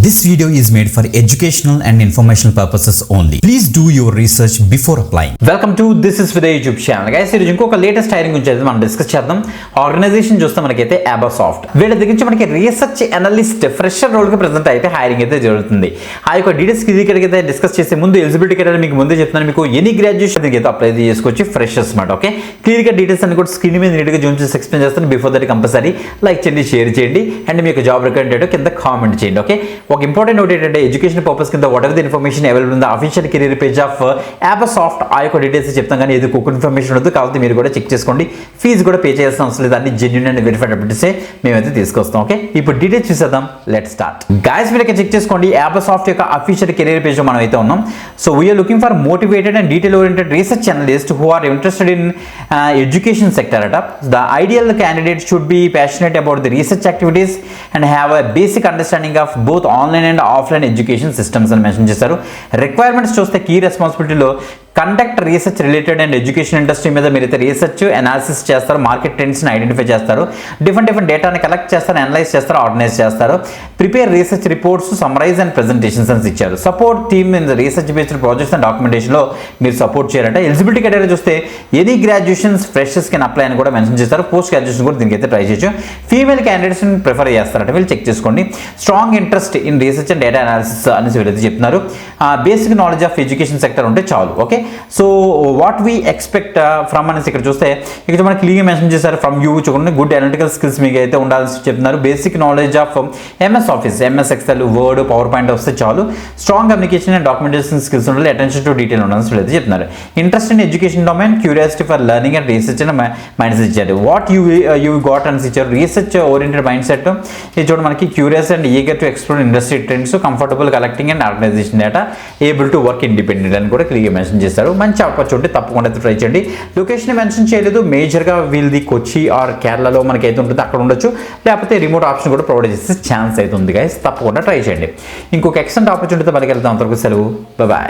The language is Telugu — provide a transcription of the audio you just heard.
This video is made for educational and informational purposes only. Please do your research before applying. Welcome to this is with YouTube channel guys. ఈరోజు ఇంకొక లేటెస్ట్ హైరింగ్ గురించి అయితే మనం డిస్కస్ చేద్దాం. ఆర్గనైజేషన్ చూస్తే మనకైతే అబసాఫ్ట్ వీళ్ళ దగ్గర నుంచి మనకి రీసెర్చ్ అనలిస్ట్ ఫ్రెషర్ రోల్ కి ప్రెజెంట్ అయితే హైరింగ్ అయితే జరుగుతుంది. ఆ యొక్క డీటెయిల్స్ అయితే డిస్కస్ చేసే ముందు ఎలిజిబిలిటీ క్రైటీరియా మీకు ముందే చెప్తాను. మీకు ఎనీ గ్రాడ్యుయేషన్ అయితే అప్లై చేసుకోవచ్చు, ఫ్రెషర్స్ మాట. ఓకే, క్లియర్ గా డీటెయిల్స్ అన్ని కూడా స్క్రీన్ మీద నీట్ గా జూమ్ చేసి ఎక్స్ప్లెయిన్ చేస్తాను. బిఫోర్ దట్ కంపల్సరీ లైక్ చేయండి, షేర్ చేయండి అండ్ మీకు జాబ్ రిక్వైర్మెంట్ కింద కామెంట్ చేయండి. ఓకే, ఒక ఇంపార్టెంట్ నోట్ ఏంటంటే ఎడ్యుకేషన్ పర్పస్ కింద what ever the information available ఉంది అఫీషియల్ కెరీర్ పేజ్ ఆఫ్ అబసాఫ్ట్ ఆ యొక్క డీటెయిల్స్ చెప్తాం, కానీ ఇది కుక్ ఇన్ఫర్మేషన్ ఉండదు కాబట్టి మీరు కూడా చెక్ చేసుకోండి. ఫీజు కూడా పే చేయాల్సిన అవసరం లేదు, అన్ని జెన్యూన్ అండ్ వెరిఫైడ్ అప్డేట్స్ మేమైతే తీసుకొస్తాం. ఓకే, ఇప్పుడు డీటెయిల్స్ చూసేద్దాం. Let's start. గైస్ మీరు చెక్ చేసుకోండి, అబసాఫ్ట్ యొక్క అఫీషియల్ కెరీర్ పేజ్ మనం అయితే ఉన్నాం. So we're looking for motivated and detail oriented research analyst who are interested in education sector అట. The ideal candidate should be passionate about the research activities and have a basic understanding of both online and offline education systems అని మెన్షన్ చేశారు. రిక్వైర్మెంట్స్ చూస్తే కీ రెస్పాన్సిబిలిటీలో conduct research related and education industry మీద మీరైతే రీసెర్చ్ అనాలిసిస్ చేస్తారు, మార్కెట్ ట్రెండ్స్ని ఐడెంటిఫై చేస్తారు, డిఫరెంట్ డేటాని కలెక్ట్ చేస్తారు, అనలైజ్ చేస్తారు, ఆర్గనైజ్ చేస్తారు, prepare research reports, summarise and presentations అని ఇచ్చారు. Support team in research based projects and డాక్యుమెంటేషన్లో మీరు సపోర్ట్ చేయాలంటే ఎలిజిబిలిటీ క్రైటీరియా చూస్తే any graduations freshers can apply అని కూడా మెన్షన్ చేస్తారు. పోస్ట్ గ్రాడ్యుయేషన్ కూడా దీనికి అయితే ట్రై చేయొచ్చు. ఫీమేల్ క్యాండిడేట్స్ ప్రిఫర్ చేస్తారంటే వీళ్ళు చెక్ చేసుకోండి. Strong interest in research and data analysis అనేసి వీళ్ళైతే చెప్తున్నారు. Basic knowledge of education sector ఉంటే చాలు. Okay, so what we expect from అనేసి ఇక్కడ చూస్తే ఇక్కడ మనకి క్లియర్గా మెన్షన్ చేశారు. ఫ్రమ్ యూ చూడండి, గుడ్ అనలిటికల్ స్కిల్స్ మీకు అయితే ఉండాల్సి చెప్తున్నారు. Basic knowledge of MS office, MS Excel, word, power point వస్తే చాలు. Strong communication and documentation skills ఉండాలి. అటెన్షన్ టు డీటెయిల్ ఉండాల్సి అయితే చెప్తున్నారు. Interest in education domain, curiosity for learning and research and mind set ఇచ్చారు. వాట్ యూ గాట్ అని ఇచ్చారు. Research oriented mind set. ఇది చూడండి మనకి curious and eager to explore industry trends, comfortable collecting and organization data, able to work independent అని కూడా క్లియర్గా మెన్షన్ చేశారు. మంచి ఆపర్చునిటీ, తప్పకుండా ట్రై చేయండి. లొకేషన్ మెన్షన్ చేయలేదు. మేజర్గా వీళ్ళది కొచ్చి ఆర్ కేరళలో మనకి అయితే ఉంటుంది, అక్కడ ఉండొచ్చు. లేకపోతే రిమోట్ ఆప్షన్ కూడా ప్రొవైడ్ చేసే ఛాన్స్ అయితే ఉంది గైస్, తప్పకుండా ట్రై చేయండి. ఇంకొక ఎక్సలెంట్ ఆపర్చునిటీతో మనకి వెళ్తాం. అంతవరకు సెలవు, బాయ్.